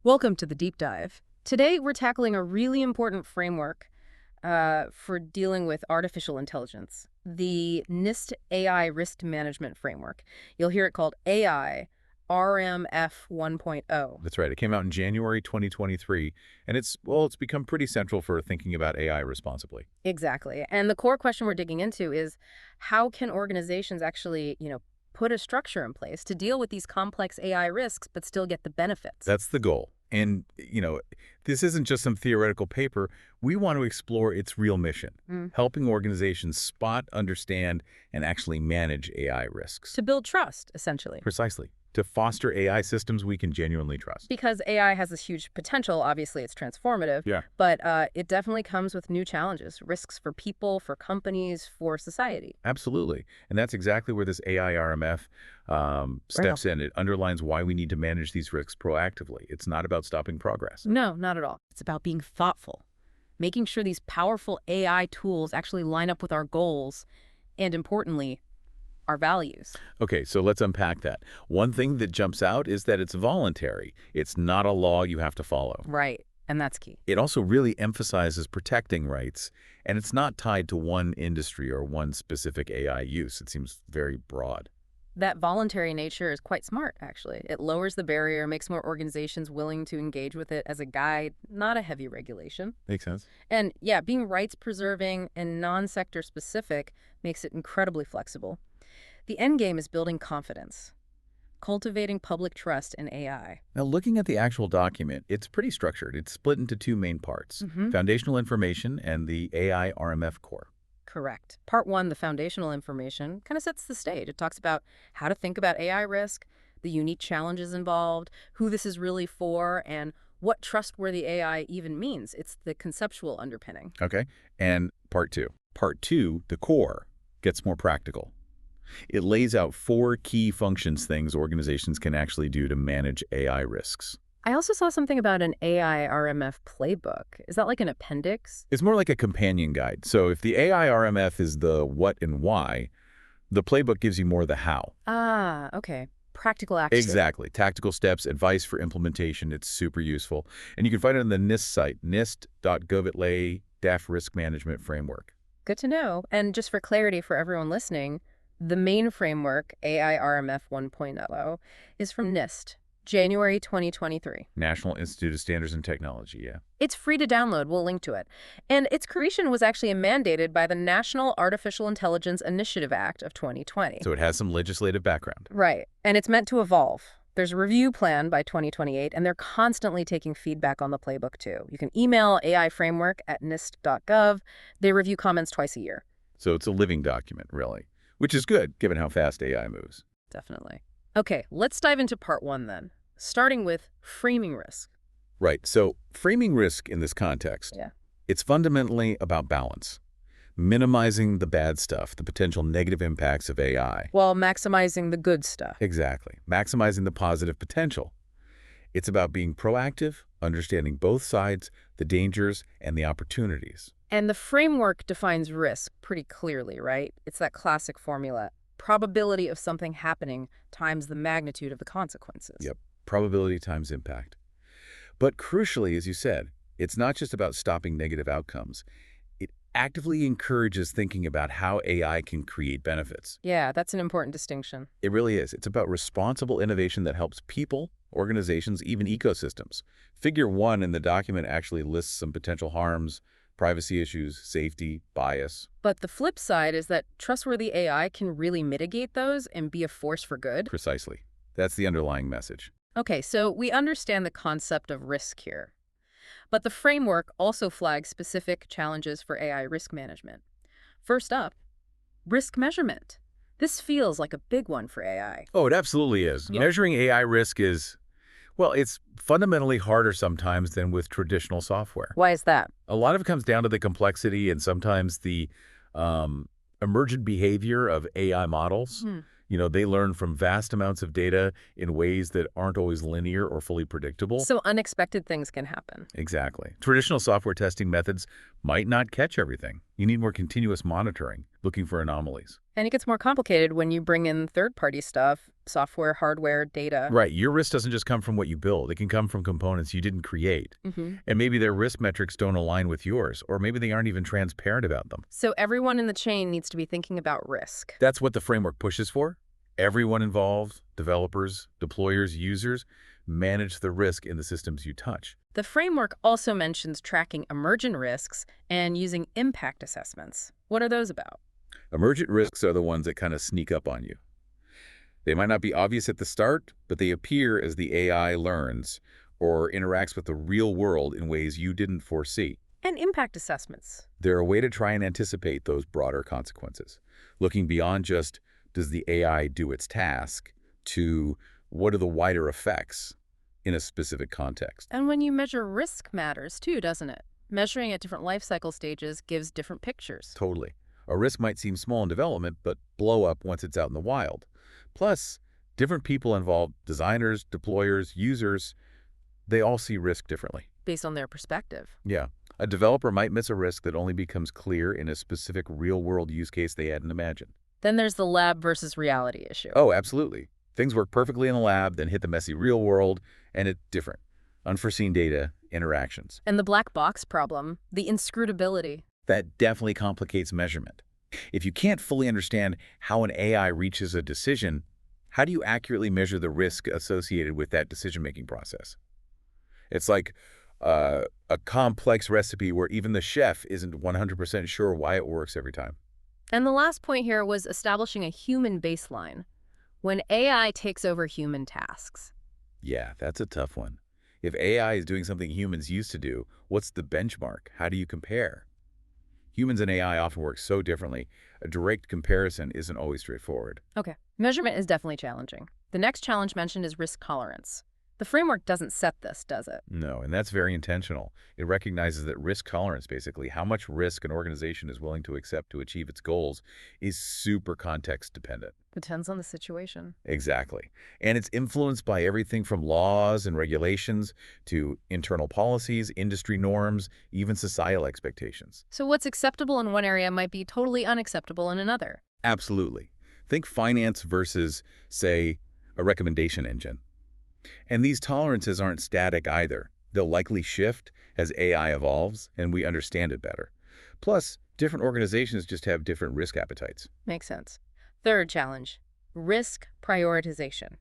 Welcome to the deep dive. Today, we're tackling a really important framework for dealing with artificial intelligence, the NIST AI Risk Management Framework. You'll hear it called AI RMF 1.0. That's right. It came out in January 2023, and it's become pretty central for thinking about AI responsibly. Exactly. And the core question we're digging into is how can organizations actually, put a structure in place to deal with these complex AI risks but still get the benefits? That's the goal. And, this isn't just some theoretical paper. We want to explore its real mission, Mm. helping organizations spot, understand, and actually manage AI risks. To build trust, essentially. Precisely. To foster AI systems we can genuinely trust. Because AI has this huge potential, obviously it's transformative, Yeah. but it definitely comes with new challenges, risks for people, for companies, for society. Absolutely. And that's exactly where this AI RMF steps in. It underlines why we need to manage these risks proactively. It's not about stopping progress. No, not at all. It's about being thoughtful, making sure these powerful AI tools actually line up with our goals and, importantly, our values. Okay, so let's unpack that. One thing that jumps out is that it's voluntary. It's not a law you have to follow. Right, and that's key. It also really emphasizes protecting rights, and it's not tied to one industry or one specific AI use. It seems very broad. That voluntary nature is quite smart, actually. It lowers the barrier, makes more organizations willing to engage with it as a guide, not a heavy regulation. Makes sense. And yeah, being rights preserving and non-sector specific makes it incredibly flexible. The end game is building confidence, cultivating public trust in AI. Now, looking at the actual document, it's pretty structured. It's split into two main parts, foundational information and the AI RMF core. Correct. Part one, the foundational information, kind of sets the stage. It talks about how to think about AI risk, the unique challenges involved, who this is really for, and what trustworthy AI even means. It's the conceptual underpinning. Okay? And part two. Part two, the core, gets more practical. It lays out four key functions things organizations can actually do to manage AI risks. I also saw something about an AI RMF playbook. Is that like an appendix? It's more like a companion guide. So if the AI RMF is the what and why, the playbook gives you more the how. Ah, okay. Practical action. Exactly. Tactical steps, advice for implementation. It's super useful. And you can find it on the NIST site, nist.gov/risk management framework. Good to know. And just for clarity for everyone listening, the main framework, AI RMF 1.0, is from NIST, January 2023. National Institute of Standards and Technology, yeah. It's free to download. We'll link to it. And its creation was actually mandated by the National Artificial Intelligence Initiative Act of 2020. So it has some legislative background. Right. And it's meant to evolve. There's a review plan by 2028, and they're constantly taking feedback on the playbook, too. You can email aiframework@nist.gov. They review comments twice a year. So it's a living document, really, which is good given how fast AI moves. Definitely. Okay, let's dive into part one then, starting with framing risk. Right. So framing risk in this context, Yeah. it's fundamentally about balance, minimizing the bad stuff, the potential negative impacts of AI. While maximizing the good stuff. Exactly. Maximizing the positive potential. It's about being proactive, understanding both sides, the dangers and the opportunities. And the framework defines risk pretty clearly, right? It's that classic formula. Probability of something happening times the magnitude of the consequences. Yep. Probability times impact. But crucially, as you said, it's not just about stopping negative outcomes. It actively encourages thinking about how AI can create benefits. Yeah, that's an important distinction. It really is. It's about responsible innovation that helps people, organizations, even ecosystems. Figure 1 in the document actually lists some potential harms, privacy issues, safety, bias. But the flip side is that trustworthy AI can really mitigate those and be a force for good. Precisely. That's the underlying message. Okay, so we understand the concept of risk here. But the framework also flags specific challenges for AI risk management. First up, risk measurement. This feels like a big one for AI. Oh, it absolutely is. Yep. Measuring AI risk is, well, it's fundamentally harder sometimes than with traditional software. Why is that? A lot of it comes down to the complexity and sometimes the emergent behavior of AI models. They learn from vast amounts of data in ways that aren't always linear or fully predictable. So unexpected things can happen. Exactly. Traditional software testing methods might not catch everything. You need more continuous monitoring, looking for anomalies. And it gets more complicated when you bring in third-party stuff, software, hardware, data. Right. Your risk doesn't just come from what you build. It can come from components you didn't create. Hmm. And maybe their risk metrics don't align with yours, or maybe they aren't even transparent about them. So everyone in the chain needs to be thinking about risk. That's what the framework pushes for. Everyone involved, developers, deployers, users, manage the risk in the systems you touch. The framework also mentions tracking emergent risks and using impact assessments. What are those about? Emergent risks are the ones that kind of sneak up on you. They might not be obvious at the start, but they appear as the AI learns or interacts with the real world in ways you didn't foresee. And impact assessments. They're a way to try and anticipate those broader consequences, looking beyond just, does the AI do its task, to what are the wider effects in a specific context. And when you measure risk matters too, doesn't it? Measuring at different life cycle stages gives different pictures. Totally. A risk might seem small in development, but blow up once it's out in the wild. Plus, different people involved, designers, deployers, users, they all see risk differently. Based on their perspective. Yeah. A developer might miss a risk that only becomes clear in a specific real-world use case they hadn't imagined. Then there's the lab versus reality issue. Oh, absolutely. Things work perfectly in the lab, then hit the messy real world, and it's different. Unforeseen data, interactions. And the black box problem, the inscrutability. That definitely complicates measurement. If you can't fully understand how an AI reaches a decision, how do you accurately measure the risk associated with that decision-making process? It's like a complex recipe where even the chef isn't 100% sure why it works every time. And the last point here was establishing a human baseline. When AI takes over human tasks. Yeah, that's a tough one. If AI is doing something humans used to do, what's the benchmark? How do you compare? Humans and AI often work so differently, a direct comparison isn't always straightforward. Okay, measurement is definitely challenging. The next challenge mentioned is risk tolerance. The framework doesn't set this, does it? No, and that's very intentional. It recognizes that risk tolerance, basically, how much risk an organization is willing to accept to achieve its goals, is super context dependent. Depends on the situation. Exactly. And it's influenced by everything from laws and regulations to internal policies, industry norms, even societal expectations. So what's acceptable in one area might be totally unacceptable in another. Absolutely. Think finance versus, say, a recommendation engine. And these tolerances aren't static either. They'll likely shift as AI evolves and we understand it better. Plus, different organizations just have different risk appetites. Makes sense. Third challenge, risk prioritization.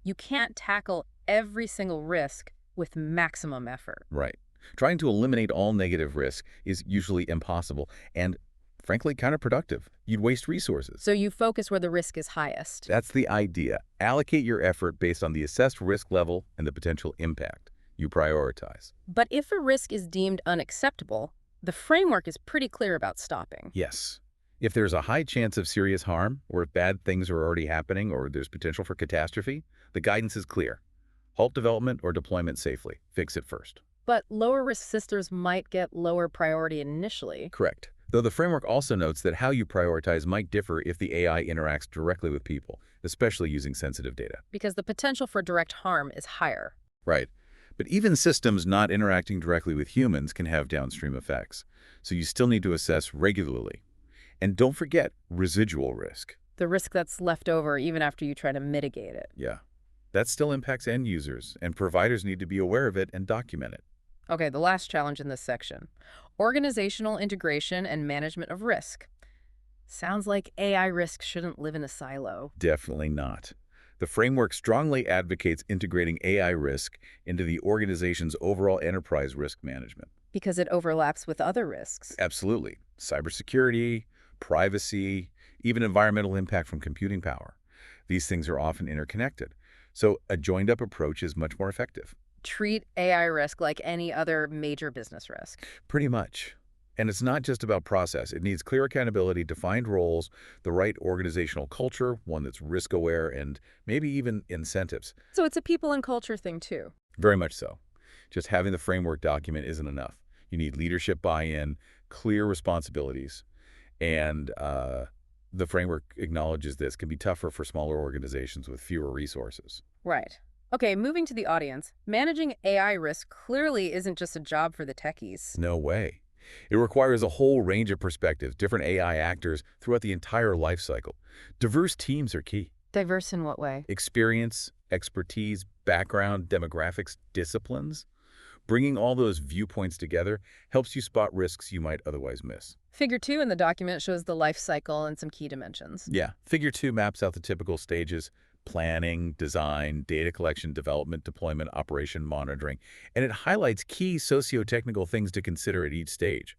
You can't tackle every single risk with maximum effort. Right. Trying to eliminate all negative risk is usually impossible and, frankly, counterproductive. You'd waste resources. So you focus where the risk is highest. That's the idea. Allocate your effort based on the assessed risk level and the potential impact. You prioritize. But if a risk is deemed unacceptable, the framework is pretty clear about stopping. Yes. If there's a high chance of serious harm, or if bad things are already happening, or there's potential for catastrophe, the guidance is clear. Halt development or deployment safely. Fix it first. But lower risk systems might get lower priority initially. Correct. Though the framework also notes that how you prioritize might differ if the AI interacts directly with people, especially using sensitive data. Because the potential for direct harm is higher. Right. But even systems not interacting directly with humans can have downstream effects. So you still need to assess regularly. And don't forget residual risk. The risk that's left over even after you try to mitigate it. Yeah. That still impacts end users, and providers need to be aware of it and document it. Okay, the last challenge in this section. Organizational integration and management of risk. Sounds like AI risk shouldn't live in a silo. Definitely not. The framework strongly advocates integrating AI risk into the organization's overall enterprise risk management. Because it overlaps with other risks. Absolutely. Cybersecurity, privacy, even environmental impact from computing power. These things are often interconnected. So a joined-up approach is much more effective. Treat AI risk like any other major business risk. Pretty much. And it's not just about process. It needs clear accountability, defined roles, the right organizational culture, one that's risk-aware, and maybe even incentives. So it's a people and culture thing too. Very much so. Just having the framework document isn't enough. You need leadership buy-in, clear responsibilities, and the framework acknowledges this can be tougher for smaller organizations with fewer resources. Right. Okay, moving to the audience. Managing AI risk clearly isn't just a job for the techies. No way. It requires a whole range of perspectives, different AI actors throughout the entire life cycle. Diverse teams are key. Diverse in what way? Experience, expertise, background, demographics, disciplines. Bringing all those viewpoints together helps you spot risks you might otherwise miss. Figure 2 in the document shows the life cycle and some key dimensions. Yeah, Figure 2 maps out the typical stages: planning, design, data collection, development, deployment, operation, monitoring, and it highlights key socio-technical things to consider at each stage,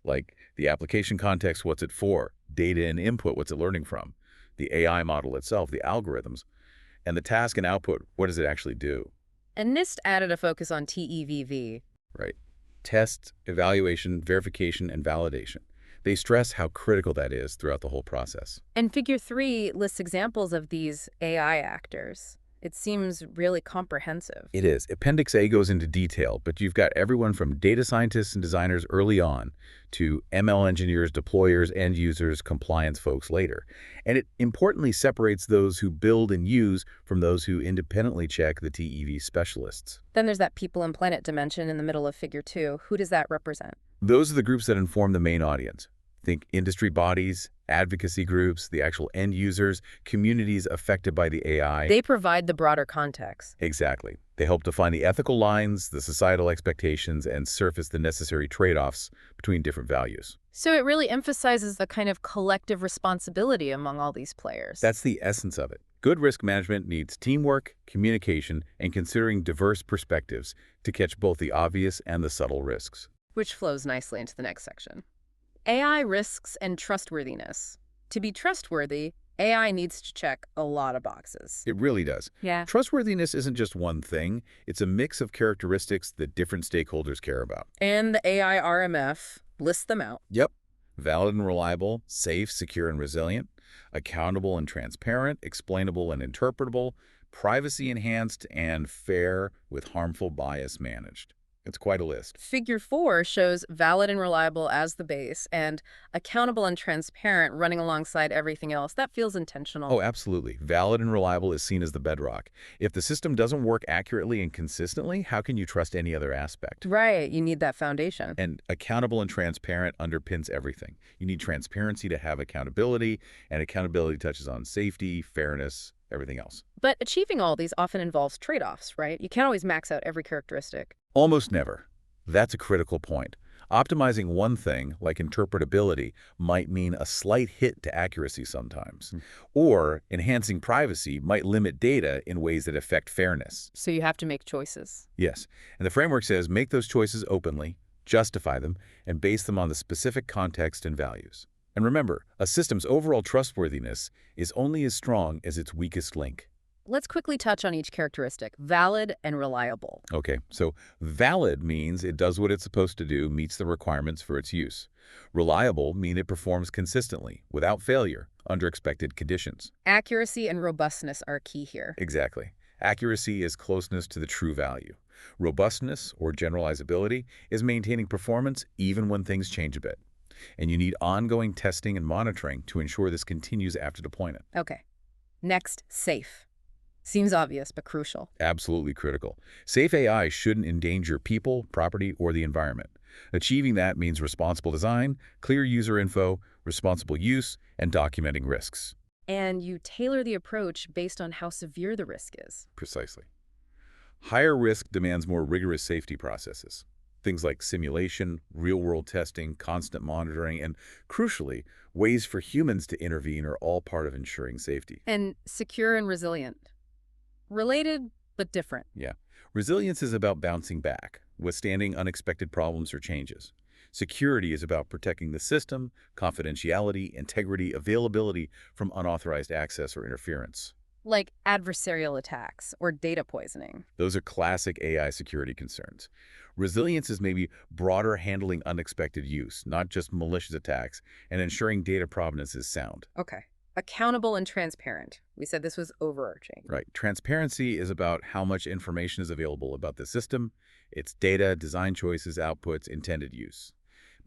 like the application context, what's it for, data and input, what's it learning from, the AI model itself, the algorithms, and the task and output, what does it actually do, And NIST added a focus on TEVV. right? Test, evaluation, verification, and validation. They stress how critical that is throughout the whole process. And Figure 3 lists examples of these AI actors. It seems really comprehensive. It is. Appendix A goes into detail, but you've got everyone from data scientists and designers early on to ML engineers, deployers, end users, compliance folks later. And it importantly separates those who build and use from those who independently check, the TEV specialists. Then there's that people and planet dimension in the middle of Figure 2. Who does that represent? Those are the groups that inform the main audience. Think industry bodies, advocacy groups, the actual end users, communities affected by the AI. They provide the broader context. Exactly. They help define the ethical lines, the societal expectations, and surface the necessary trade-offs between different values. So it really emphasizes the kind of collective responsibility among all these players. That's the essence of it. Good risk management needs teamwork, communication, and considering diverse perspectives to catch both the obvious and the subtle risks. Which flows nicely into the next section. AI risks and trustworthiness. To be trustworthy, AI needs to check a lot of boxes. It really does. Yeah. Trustworthiness isn't just one thing. It's a mix of characteristics that different stakeholders care about. And the AI RMF lists them out. Yep. Valid and reliable, safe, secure, and resilient, accountable and transparent, explainable and interpretable, privacy enhanced, and fair with harmful bias managed. It's quite a list. Figure 4 shows valid and reliable as the base and accountable and transparent running alongside everything else. That feels intentional. Oh, absolutely. Valid and reliable is seen as the bedrock. If the system doesn't work accurately and consistently, how can you trust any other aspect? Right. You need that foundation. And accountable and transparent underpins everything. You need transparency to have accountability, and accountability touches on safety, fairness, everything else. But achieving all these often involves trade-offs, right? You can't always max out every characteristic. Almost never. That's a critical point. Optimizing one thing, like interpretability, might mean a slight hit to accuracy sometimes. Or enhancing privacy might limit data in ways that affect fairness. So you have to make choices. Yes, and the framework says make those choices openly, justify them, and base them on the specific context and values. And remember, a system's overall trustworthiness is only as strong as its weakest link. Let's quickly touch on each characteristic, valid and reliable. Okay, so valid means it does what it's supposed to do, meets the requirements for its use. Reliable means it performs consistently, without failure, under expected conditions. Accuracy and robustness are key here. Exactly. Accuracy is closeness to the true value. Robustness, or generalizability, is maintaining performance even when things change a bit. And you need ongoing testing and monitoring to ensure this continues after deployment. Okay. Next, safe. Seems obvious, but crucial. Absolutely critical. Safe AI shouldn't endanger people, property, or the environment. Achieving that means responsible design, clear user info, responsible use, and documenting risks. And you tailor the approach based on how severe the risk is. Precisely. Higher risk demands more rigorous safety processes. Things like simulation, real-world testing, constant monitoring, and, crucially, ways for humans to intervene are all part of ensuring safety. And secure and resilient. Related, but different. Yeah. Resilience is about bouncing back, withstanding unexpected problems or changes. Security is about protecting the system, confidentiality, integrity, availability from unauthorized access or interference. Like adversarial attacks or data poisoning. Those are classic AI security concerns. Resilience is maybe broader, handling unexpected use, not just malicious attacks, and ensuring data provenance is sound. Okay. Accountable and transparent. We said this was overarching. Right. Transparency is about how much information is available about the system, its data, design choices, outputs, intended use.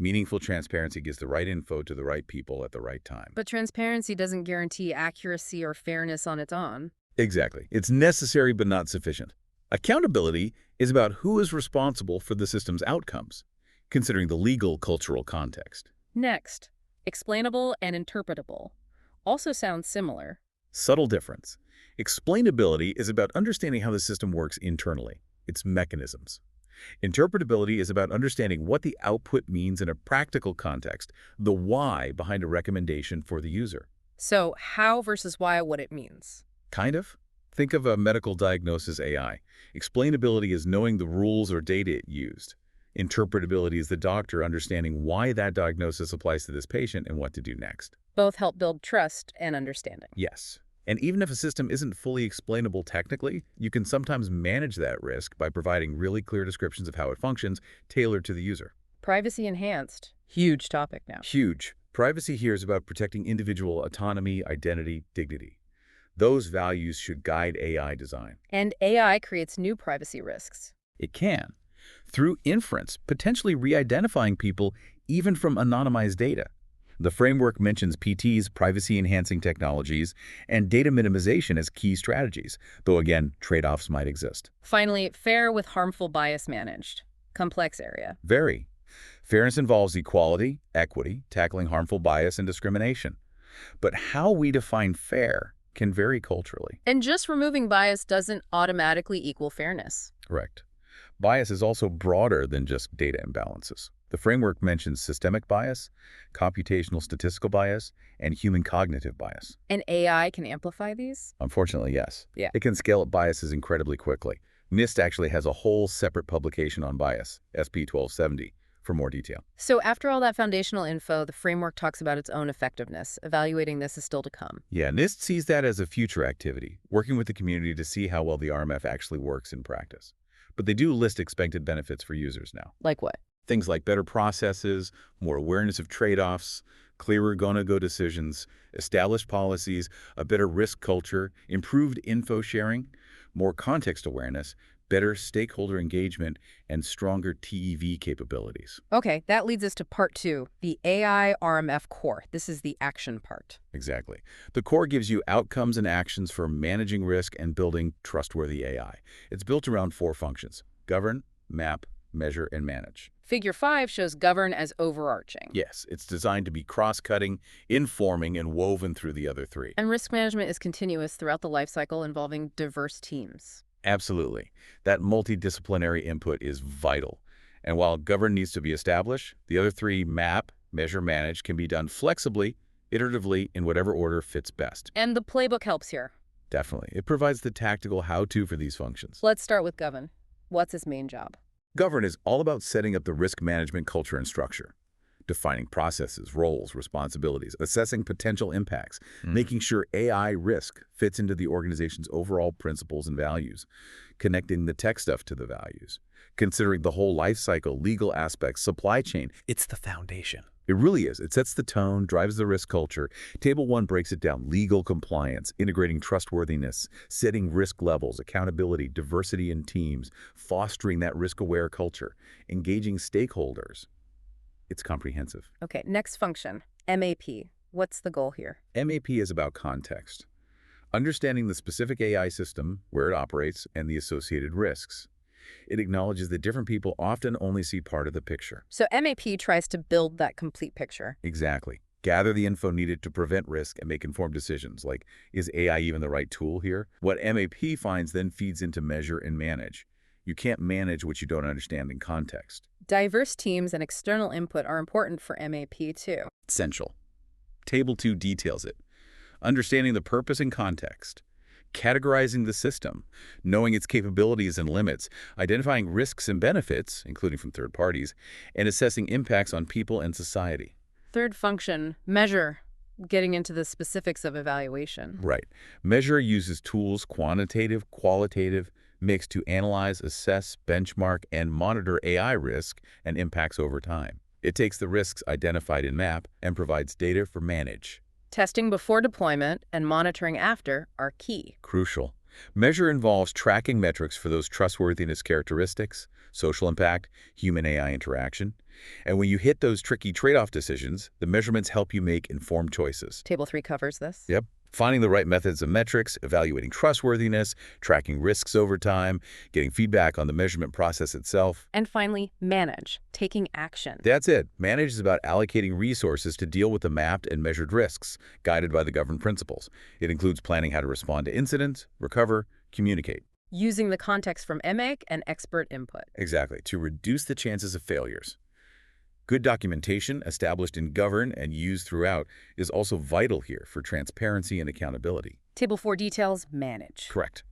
Meaningful transparency gives the right info to the right people at the right time. But transparency doesn't guarantee accuracy or fairness on its own. Exactly. It's necessary but not sufficient. Accountability is about who is responsible for the system's outcomes. considering the legal cultural context. Next, explainable and interpretable. Also sounds similar. Subtle difference. Explainability is about understanding how the system works internally, its mechanisms. Interpretability is about understanding what the output means in a practical context, the why behind a recommendation for the user. So how versus why what it means. Kind of. Think of a medical diagnosis AI. Explainability is knowing the rules or data it used. Interpretability is the doctor understanding why that diagnosis applies to this patient and what to do next. Both help build trust and understanding. Yes. And even if a system isn't fully explainable technically, you can sometimes manage that risk by providing really clear descriptions of how it functions, tailored to the user. Privacy enhanced. Huge topic now. Huge. Privacy here is about protecting individual autonomy, identity, dignity. Those values should guide AI design. And AI creates new privacy risks. It can, through inference, potentially re-identifying people even from anonymized data. The framework mentions PTs, privacy-enhancing technologies, and data minimization as key strategies, though again, trade-offs might exist. Finally, fair with harmful bias managed. Complex area. Very. Fairness involves equality, equity, tackling harmful bias and discrimination. But how we define fair can vary culturally. And just removing bias doesn't automatically equal fairness. Correct. Bias is also broader than just data imbalances. The framework mentions systemic bias, computational statistical bias, and human cognitive bias. And AI can amplify these? Unfortunately, yes. Yeah. It can scale up biases incredibly quickly. NIST actually has a whole separate publication on bias, SP 1270, for more detail. So after all that foundational info, the framework talks about its own effectiveness. Evaluating this is still to come. Yeah, NIST sees that as a future activity, working with the community to see how well the RMF actually works in practice. But they do list expected benefits for users now. Like what? Things like better processes, more awareness of trade-offs, clearer go-no-go decisions, established policies, a better risk culture, improved info sharing, more context awareness, better stakeholder engagement, and stronger TEV capabilities. Okay, that leads us to part 2, the AI RMF core. This is the action part. Exactly. The core gives you outcomes and actions for managing risk and building trustworthy AI. It's built around 4 functions: govern, map, measure, and manage. Figure 5 shows govern as overarching. Yes, it's designed to be cross-cutting, informing, and woven through the other 3. And risk management is continuous throughout the life cycle, involving diverse teams. Absolutely. That multidisciplinary input is vital. And while govern needs to be established, the other 3, map, measure, manage, can be done flexibly, iteratively, in whatever order fits best. And the playbook helps here. Definitely. It provides the tactical how-to for these functions. Let's start with govern. What's its main job? Govern is all about setting up the risk management culture and structure, defining processes, roles, responsibilities, assessing potential impacts, making sure AI risk fits into the organization's overall principles and values, connecting the tech stuff to the values, considering the whole life cycle, legal aspects, supply chain. It's the foundation. It really is. It sets the tone, drives the risk culture. Table 1 breaks it down: legal compliance, integrating trustworthiness, setting risk levels, accountability, diversity in teams, fostering that risk-aware culture, engaging stakeholders. It's comprehensive. Okay, next function, MAP. What's the goal here? MAP is about context, understanding the specific AI system, where it operates, and the associated risks. It acknowledges that different people often only see part of the picture. So MAP tries to build that complete picture. Exactly. Gather the info needed to prevent risk and make informed decisions, like, is AI even the right tool here? What MAP finds then feeds into measure and manage. You can't manage what you don't understand in context. Diverse teams and external input are important for MAP too. Essential. Table 2 details it. Understanding the purpose and context, categorizing the system, knowing its capabilities and limits, identifying risks and benefits, including from third parties, and assessing impacts on people and society. Third function, measure, getting into the specifics of evaluation. Right. Measure uses tools, quantitative, qualitative, mixed, to analyze, assess, benchmark, and monitor AI risk and impacts over time. It takes the risks identified in MAP and provides data for manage. Testing before deployment and monitoring after are key. Crucial. Measure involves tracking metrics for those trustworthiness characteristics, social impact, human-AI interaction. And when you hit those tricky trade-off decisions, the measurements help you make informed choices. Table 3 covers this. Yep. Finding the right methods and metrics, evaluating trustworthiness, tracking risks over time, getting feedback on the measurement process itself. And finally, manage, taking action. That's it. Manage is about allocating resources to deal with the mapped and measured risks, guided by the governed principles. It includes planning how to respond to incidents, recover, communicate. Using the context from MAC and expert input. Exactly, to reduce the chances of failures. Good documentation, established and governed and used throughout, is also vital here for transparency and accountability. Table 4 details, manage. Correct.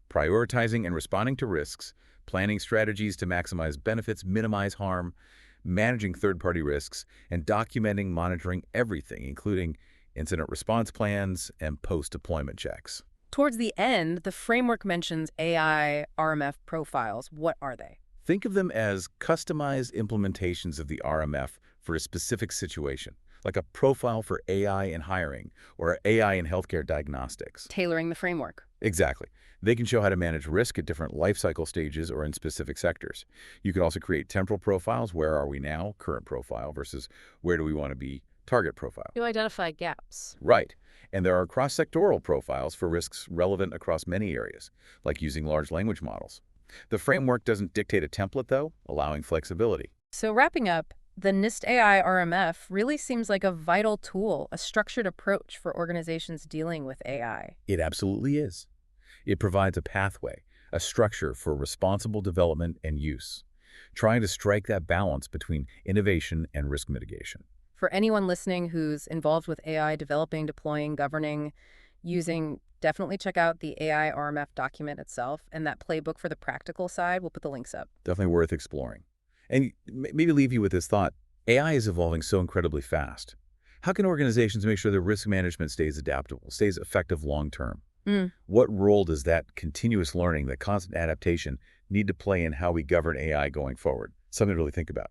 Prioritizing and responding to risks, planning strategies to maximize benefits, minimize harm, managing third-party risks, and documenting, monitoring everything, including incident response plans and post-deployment checks. Towards the end, the framework mentions AI RMF profiles. What are they? Think of them as customized implementations of the RMF for a specific situation, like a profile for AI in hiring or AI in healthcare diagnostics. Tailoring the framework. Exactly. They can show how to manage risk at different life cycle stages or in specific sectors. You can also create temporal profiles. Where are we now? Current profile versus where do we want to be? Target profile. You identify gaps. Right. And there are cross-sectoral profiles for risks relevant across many areas, like using large language models. The framework doesn't dictate a template, though, allowing flexibility. So wrapping up, the NIST AI RMF really seems like a vital tool, a structured approach for organizations dealing with AI. It absolutely is. It provides a pathway, a structure for responsible development and use, trying to strike that balance between innovation and risk mitigation. For anyone listening who's involved with AI, developing, deploying, governing, using, definitely check out the AI RMF document itself and that playbook for the practical side. We'll put the links up. Definitely worth exploring. And maybe leave you with this thought. AI is evolving so incredibly fast. How can organizations make sure their risk management stays adaptable, stays effective long-term? What role does that continuous learning, that constant adaptation, need to play in how we govern AI going forward? Something to really think about.